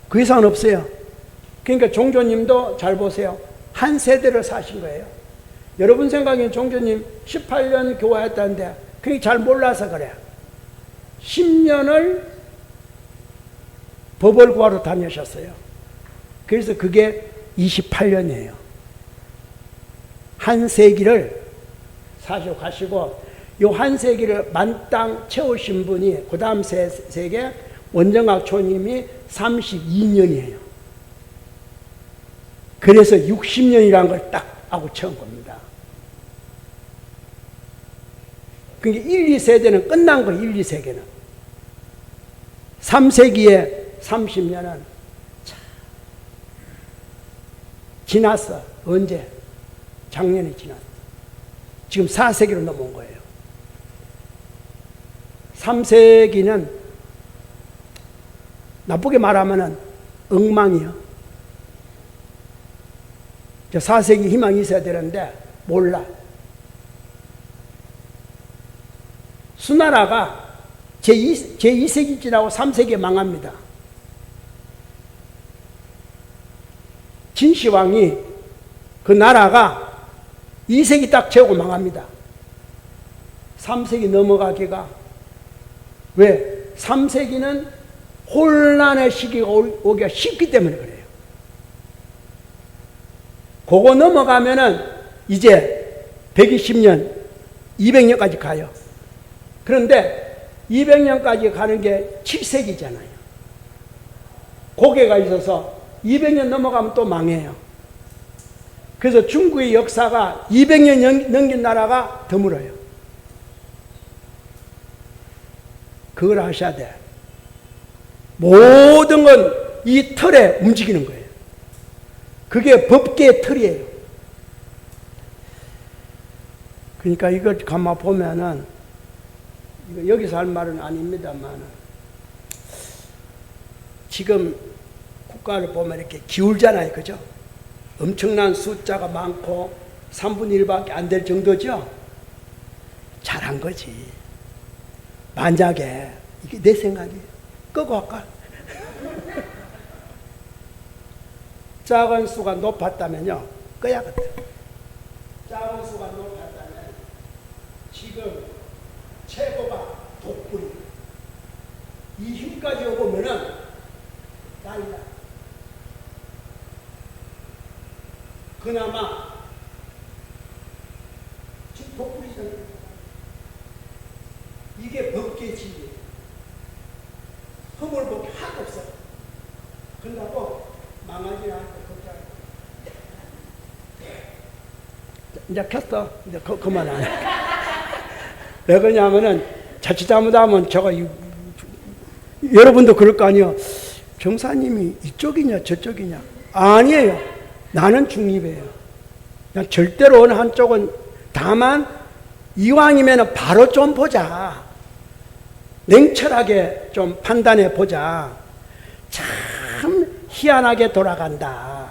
그 이상은 없어요. 그러니까 종조님도 잘 보세요. 한 세대를 사신 거예요. 여러분 생각엔 종조님 18년 교화했다는데 그게 잘 몰라서 그래. 10년을 법을 구하러 다니셨어요. 그래서 그게 28년이에요. 한 세기를 사시고 가시고 이 한 세기를 만땅 채우신 분이 그 다음 세계 원정학 초님이 32년이에요. 그래서 60년이라는 걸 딱 하고 채운 겁니다. 그러니까 1, 2세대는 끝난 거예요. 1, 2세계는. 3세기에 30년은 지났어. 언제? 작년에 지났어. 지금 4세기로 넘어온 거예요. 3세기는 나쁘게 말하면 엉망이요. 4세기 희망이 있어야 되는데 몰라. 수나라가 제2세기 지나고 3세기에 망합니다. 진시황이 그 나라가 2세기 딱 채우고 망합니다. 3세기 넘어가기가 왜? 3세기는 혼란의 시기가 오기가 쉽기 때문에 그래요. 그거 넘어가면은 이제 120년, 200년까지 가요. 그런데 200년까지 가는 게 7세기잖아요. 고개가 있어서 200년 넘어가면 또 망해요. 그래서 중국의 역사가 200년 넘긴 나라가 드물어요. 그걸 아셔야 돼. 모든 건 이 틀에 움직이는 거예요. 그게 법계의 틀이에요. 그러니까 이걸 가만 보면은, 이거 여기서 할 말은 아닙니다만, 지금 국가를 보면 이렇게 기울잖아요. 그죠? 엄청난 숫자가 많고 3분의 1밖에 안 될 정도죠? 잘한 거지. 만약에, 이게 내 생각이에요. 끄고 할까? 작은 수가 높았다면요, 꺼야겠다. 작은 수가 높았다면 지금 최고가 독불이. 이 힘까지 오면은 난리다. 그나마 지금 독불이잖아요. 이게 법계의 진리. 허물복이 하나도 없어. 그런다고 망하지 않고 걱정. 이제 켰어. 이제 그만 안 해. 왜 그러냐면은 자칫 잘못하면 제가 여러분도 그럴 거 아니에요. 병사님이 이쪽이냐 저쪽이냐. 아니에요. 나는 중립이에요. 그냥 절대로 어느 한쪽은. 다만 이왕이면 바로 좀 보자. 냉철하게 좀 판단해 보자. 참 희한하게 돌아간다.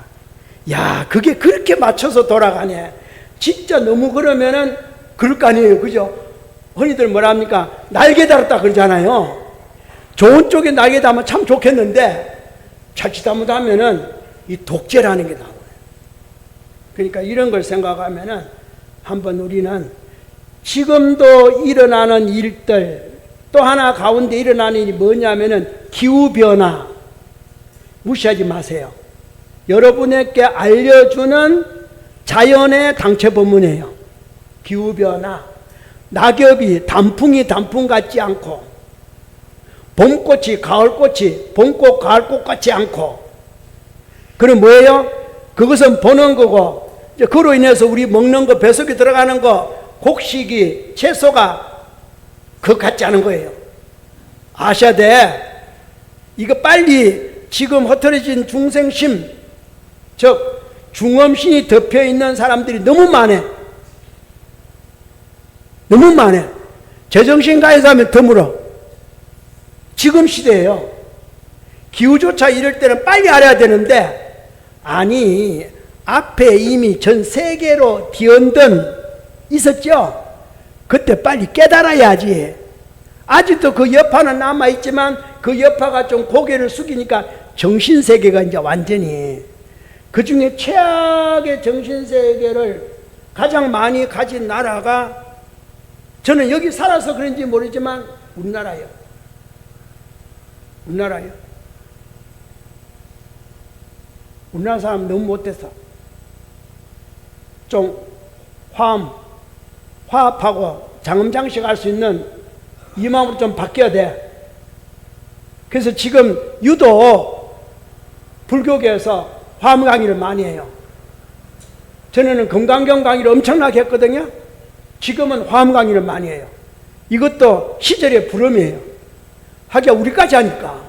야, 그게 그렇게 맞춰서 돌아가네. 진짜 너무 그러면은 그럴 거 아니에요. 그죠? 흔히들 뭐라 합니까? 날개 달았다 그러잖아요. 좋은 쪽에 날개 달면 참 좋겠는데 자칫 잘못하면은 이 독재라는 게 나와요. 그러니까 이런 걸 생각하면은 한번 우리는 지금도 일어나는 일들, 또 하나 가운데 일어나는 일이 뭐냐면은 기후변화. 무시하지 마세요. 여러분에게 알려주는 자연의 당체 법문이에요. 기후변화. 낙엽이 단풍이 단풍 같지 않고, 봄꽃이 가을꽃이 봄꽃 가을꽃 같지 않고. 그럼 뭐예요? 그것은 보는 거고, 이제 그로 인해서 우리 먹는 거, 뱃속에 들어가는 거, 곡식이, 채소가 그것 같지 않은 거예요. 아셔야 돼. 이거 빨리 지금 흐트러진 중생심, 즉 중엄신이 덮여있는 사람들이 너무 많아. 너무 많아. 제정신 가해서 하면 드물어. 지금 시대예요. 기후조차 이럴 때는 빨리 알아야 되는데, 아니 앞에 이미 전 세계로 뒤흔든 있었죠. 그때 빨리 깨달아야지. 아직도 그 여파는 남아있지만 그 여파가 좀 고개를 숙이니까 정신세계가 이제 완전히, 그 중에 최악의 정신세계를 가장 많이 가진 나라가, 저는 여기 살아서 그런지 모르지만 우리나라예요. 우리나라예요. 우리나라 사람 너무 못돼서 좀 화합하고 장엄장식 할 수 있는 이 마음으로 좀 바뀌어야 돼. 그래서 지금 유독 불교계에서 화엄 강의를 많이 해요. 전에는 금강경 강의를 엄청나게 했거든요. 지금은 화엄 강의를 많이 해요. 이것도 시절의 부름이에요. 하기야 우리까지 하니까.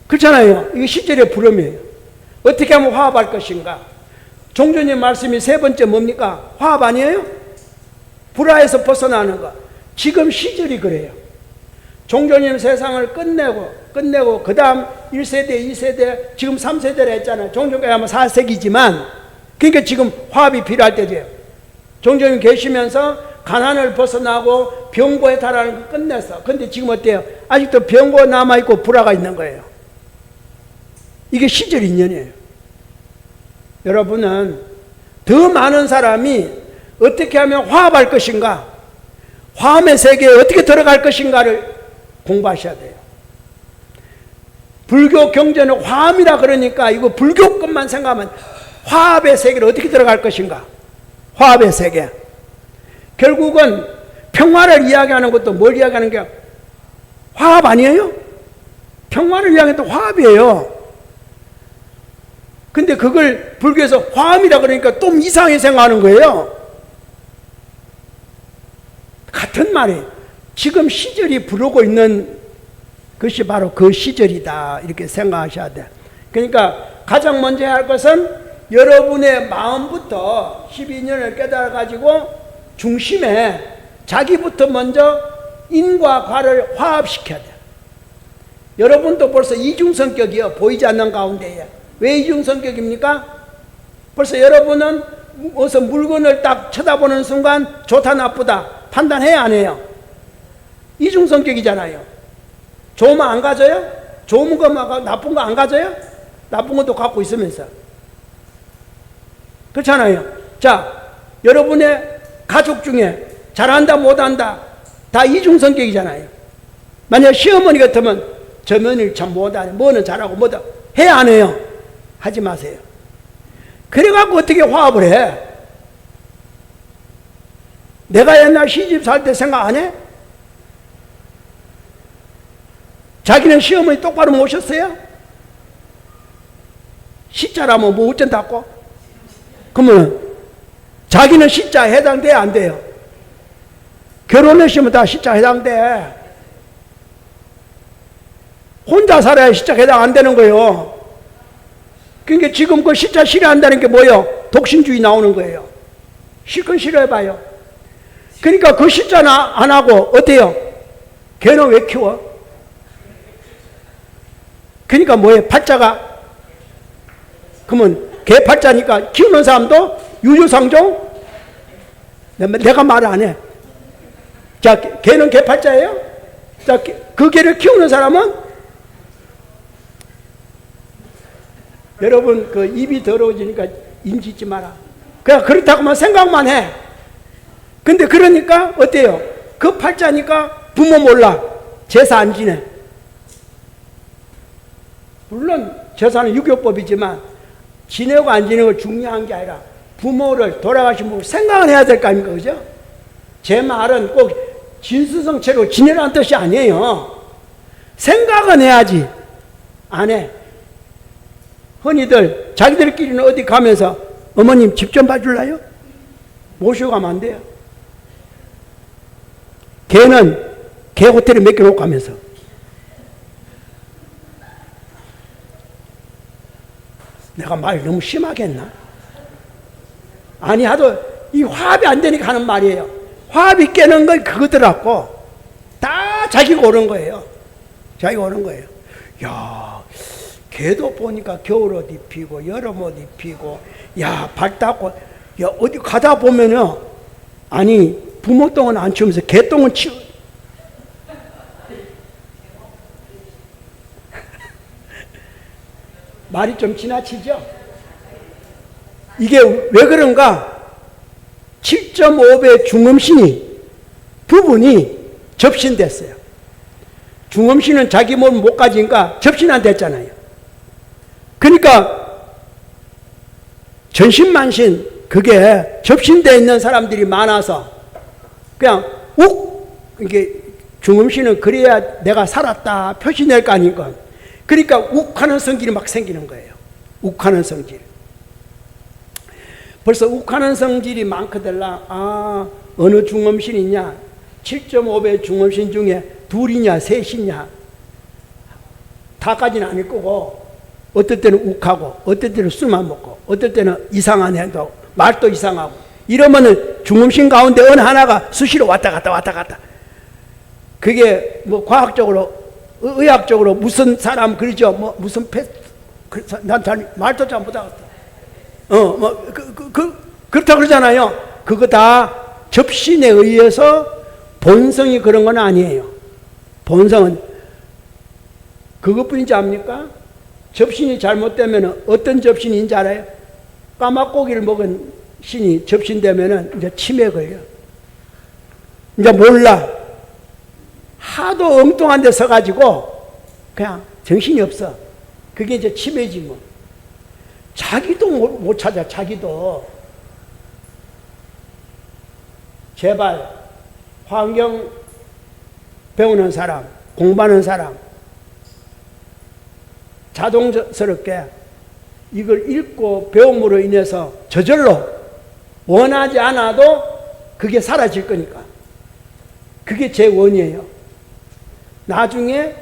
그렇잖아요. 이거 시절의 부름이에요. 어떻게 하면 화합할 것인가? 종조님 말씀이 세 번째 뭡니까? 화합 아니에요? 불화에서 벗어나는 것. 지금 시절이 그래요. 종조님 세상을 끝내고 그 다음 1세대, 2세대, 지금 3세대를 했잖아요. 종조가 아마 4세기지만, 그러니까 지금 화합이 필요할 때죠. 종조님 계시면서 가난을 벗어나고 병고 해탈하는 거 끝냈어. 근데 지금 어때요? 아직도 병고 남아있고 불화가 있는 거예요. 이게 시절 인연이에요. 여러분은 더 많은 사람이 어떻게 하면 화합할 것인가, 화합의 세계에 어떻게 들어갈 것인가를 공부하셔야 돼요. 불교 경전은 화합이라 그러니까 이거 불교 것만 생각하면, 화합의 세계를 어떻게 들어갈 것인가, 화합의 세계. 결국은 평화를 이야기하는 것도 뭘 이야기하는 게 화합 아니에요? 평화를 이야기하는 것도 화합이에요. 근데 그걸 불교에서 화합이라 그러니까 또 이상하게 생각하는 거예요. 같은 말이에요. 지금 시절이 부르고 있는 그것이 바로 그 시절이다 이렇게 생각하셔야 돼. 그러니까 가장 먼저 해야 할 것은 여러분의 마음부터 12년을 깨달아 가지고 중심에 자기부터 먼저 인과 과를 화합시켜야 돼. 여러분도 벌써 이중성격이요, 보이지 않는 가운데에. 왜 이중성격입니까? 벌써 여러분은 어서 물건을 딱 쳐다보는 순간 좋다 나쁘다 판단해야 안 해요? 이중성격이잖아요. 좋으면 안 가져요? 좋은 거 나쁜 거 안 가져요? 나쁜 것도 갖고 있으면서. 그렇잖아요. 자, 여러분의 가족 중에 잘한다 못한다 다 이중성격이잖아요. 만약 시어머니 같으면 저 며느리 참 못하네, 뭐는 잘하고 뭐다 해야 안 해요? 하지 마세요. 그래갖고 어떻게 화합을 해? 내가 옛날 시집 살 때 생각 안 해? 자기는 시어머니 똑바로 모셨어요? 시자라면 뭐 어쩐다고? 그러면 자기는 시자 해당돼 안 돼요? 결혼했으면 다 시자 해당돼. 혼자 살아야 시자 해당 안 되는 거예요. 그러니까 지금 그 시자 싫어한다는 게 뭐예요? 독신주의 나오는 거예요. 실컷 싫어해봐요. 그러니까 그 시자 안 하고 어때요? 걔는 왜 키워? 그러니까 뭐예요? 팔자가? 그러면 개 팔자니까 키우는 사람도 유유상종? 내가 말을 안 해. 자, 개는 개 팔자예요? 자, 그 개를 키우는 사람은? 여러분, 그 입이 더러워지니까 인지 있지 마라. 그냥 그렇다고만 생각만 해. 근데 그러니까 어때요? 그 팔자니까 부모 몰라. 제사 안 지내. 물론 제사는 유교법이지만 지내고 안 지내고 중요한 게 아니라 부모를 돌아가신 분을 생각을 해야 될 거 아닙니까? 그죠? 제 말은 꼭 진수성체로 지내라는 뜻이 아니에요. 생각은 해야지. 안 해. 흔히들 자기들끼리는 어디 가면서 어머님 집 좀 봐줄래요? 모시고 가면 안 돼요. 걔는 개 호텔에 맡겨놓고 가면서. 내가 말 너무 심하게 했나? 아니 하도 이 화합이 안 되니까 하는 말이에요. 화합이 깨는 건 그거더라고. 다 자기가 오는 거예요. 자기가 오는 거예요. 야, 개도 보니까 겨울옷 입히고 여름옷 입히고 야, 발 닦고 야, 어디 가다 보면요, 아니 부모 똥은 안 치우면서 개 똥은 치우. 말이 좀 지나치죠? 이게 왜 그런가? 7.5배 중음신이 부분이 접신됐어요. 중음신은 자기 몸 못 가지니까 접신 안 됐잖아요. 그러니까 전신만신 그게 접신되어 있는 사람들이 많아서 그냥 이게 중음신은 그래야 내가 살았다 표시낼 거 아닌가. 그러니까 욱하는 성질이 막 생기는 거예요. 욱하는 성질. 벌써 욱하는 성질이 많거들라. 아, 어느 중음신이 있냐? 7.5배 중음신 중에 둘이냐 셋이냐 다까지는 아닐 거고, 어떨 때는 욱하고 어떨 때는 술만 먹고 어떨 때는 이상한 행동, 말도 이상하고 이러면은 중음신 가운데 어느 하나가 수시로 왔다 갔다 그게 뭐 과학적으로 의학적으로 무슨 사람 그러죠? 뭐 무슨 난 잘 말도 잘 못하겠다. 그렇다 그러잖아요. 그거 다 접신에 의해서 본성이 그런 건 아니에요. 본성은 그것뿐이지 압니까? 접신이 잘못되면 어떤 접신인지 알아요? 까마고기를 먹은 신이 접신되면 이제 치매 걸려. 이제 몰라. 하도 엉뚱한 데 서가지고 그냥 정신이 없어. 그게 이제 치매지 뭐. 자기도 못 찾아. 자기도. 제발 환경 배우는 사람, 공부하는 사람 자동스럽게 이걸 읽고 배움으로 인해서 저절로 원하지 않아도 그게 사라질 거니까. 그게 제 원이에요. 나중에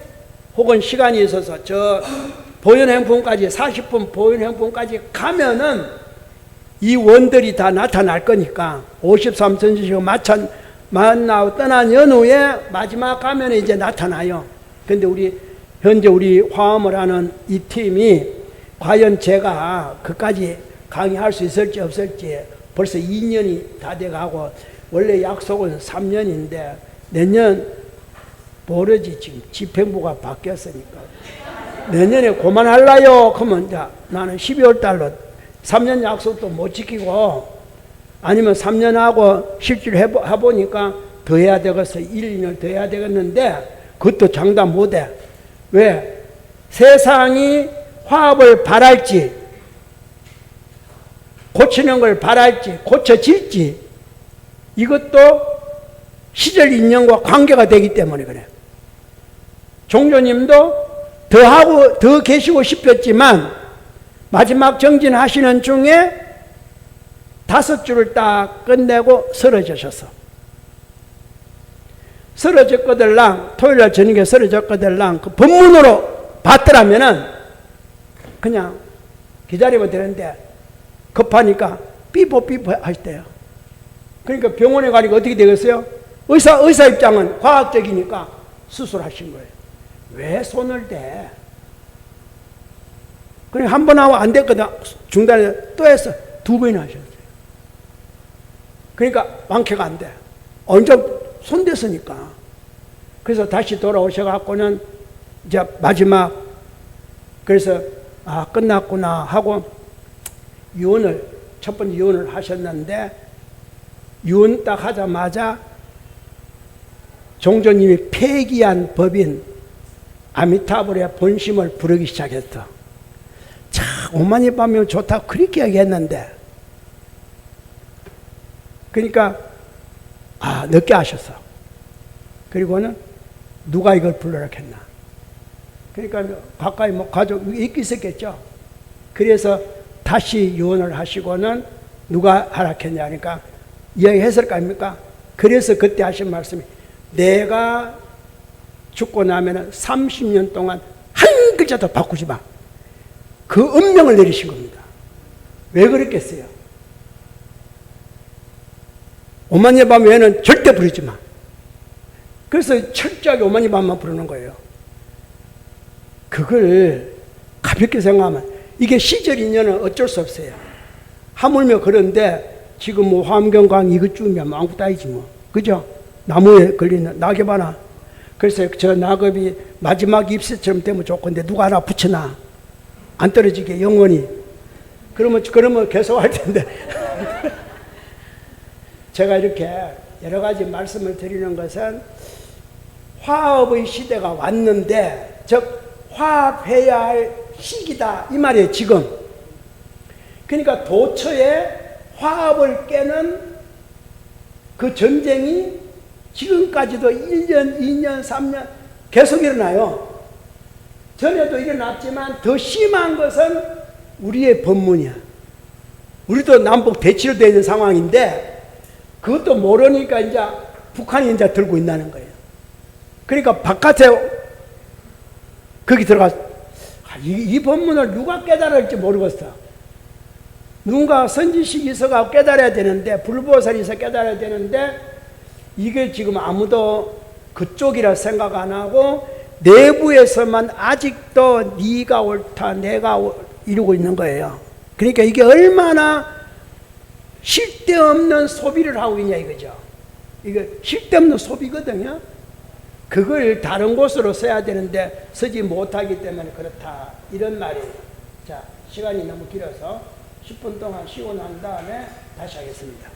혹은 시간이 있어서 저 보현행품까지 40분 보현행품까지 가면은 이 원들이 다 나타날 거니까 53선지식 만나고 떠난 연후에 마지막 가면 이제 나타나요. 근데 현재 우리 화엄을 하는 이 팀이 과연 제가 그까지 강의할 수 있을지 없을지 벌써 2년이 다 돼가고 원래 약속은 3년인데 내년 모르지. 지금 집행부가 바뀌었으니까 내년에 그만할라요. 그러면 이제 나는 12월 달로 3년 약속도 못 지키고 아니면 3년 하고 실제로 해보니까 더 해야 되겠어. 1, 2년 더 해야 되겠는데 그것도 장담 못해. 왜? 세상이 화합을 바랄지 고치는 걸 바랄지 고쳐질지 이것도 시절 인연과 관계가 되기 때문에 그래. 종조님도 더 계시고 싶었지만 마지막 정진하시는 중에 5줄을 딱 끝내고 쓰러지셨어. 쓰러졌거들랑 토요일날 저녁에 쓰러졌거들랑 그 법문으로 받더라면은 그냥 기다리면 되는데 급하니까 삐뽀삐뽀 하시대요. 그러니까 병원에 가니까 어떻게 되겠어요? 의사 입장은 과학적이니까 수술하신 거예요. 왜 손을 대? 그래 한 번 하고 안 됐거든. 중단에 또 했어. 2번이나 하셨어요. 그러니까 완쾌가 안 돼. 언제 손댔으니까. 그래서 다시 돌아오셔갖고는 이제 마지막 그래서 끝났구나 하고 첫 번째 유언을 하셨는데 유언 딱 하자마자 종조님이 폐기한 법인 아미타불의 본심을 부르기 시작했어. 참 오만이 밤이면 좋다 그렇게 얘기했는데 그러니까 늦게 하셨어. 그리고는 누가 이걸 불러라 했나. 그러니까 가까이 가족이 있기 있었겠죠. 그래서 다시 유언을 하시고는 누가 하락했냐 하니까 이야기했을 거 아닙니까? 그래서 그때 하신 말씀이 내가 죽고 나면은 30년 동안 한 글자도 바꾸지 마. 그 운명을 내리신 겁니다. 왜 그랬겠어요? 오만이 밤 외에는 절대 부르지 마. 그래서 철저하게 오만이 밤만 부르는 거예요. 그걸 가볍게 생각하면 이게 시절 인연은 어쩔 수 없어요. 하물며 그런데 지금 뭐 화엄경강 이것 주면 아무것도 아니지 뭐. 그죠? 나무에 걸리는 낙엽 하나. 그래서 저 낙엽이 마지막 잎새처럼 되면 좋건데 누가 하나 붙여놔. 안 떨어지게 영원히. 그러면 계속 할 텐데. 제가 이렇게 여러 가지 말씀을 드리는 것은 화합의 시대가 왔는데 즉 화합해야 할 시기다 이 말이에요. 지금. 그러니까 도처에 화합을 깨는 그 전쟁이 지금까지도 1년, 2년, 3년 계속 일어나요. 전에도 일어났지만 더 심한 것은 우리의 법문이야. 우리도 남북 대치로 되어 있는 상황인데 그것도 모르니까 이제 북한이 이제 들고 있다는 거예요. 그러니까 바깥에 거기 들어가서 이 법문을 누가 깨달을지 모르겠어. 누군가 선지식이 있어가 깨달아야 되는데 불보살이 있어 깨달아야 되는데 이게 지금 아무도 그쪽이라 생각 안 하고 내부에서만 아직도 네가 옳다 내가 이러고 있는 거예요. 그러니까 이게 얼마나 쉴데없는 소비를 하고 있냐 이거죠. 이게 쉴데없는 소비거든요. 그걸 다른 곳으로 써야 되는데 쓰지 못하기 때문에 그렇다 이런 말이에요. 자, 시간이 너무 길어서 10분 동안 쉬고 난 다음에 다시 하겠습니다.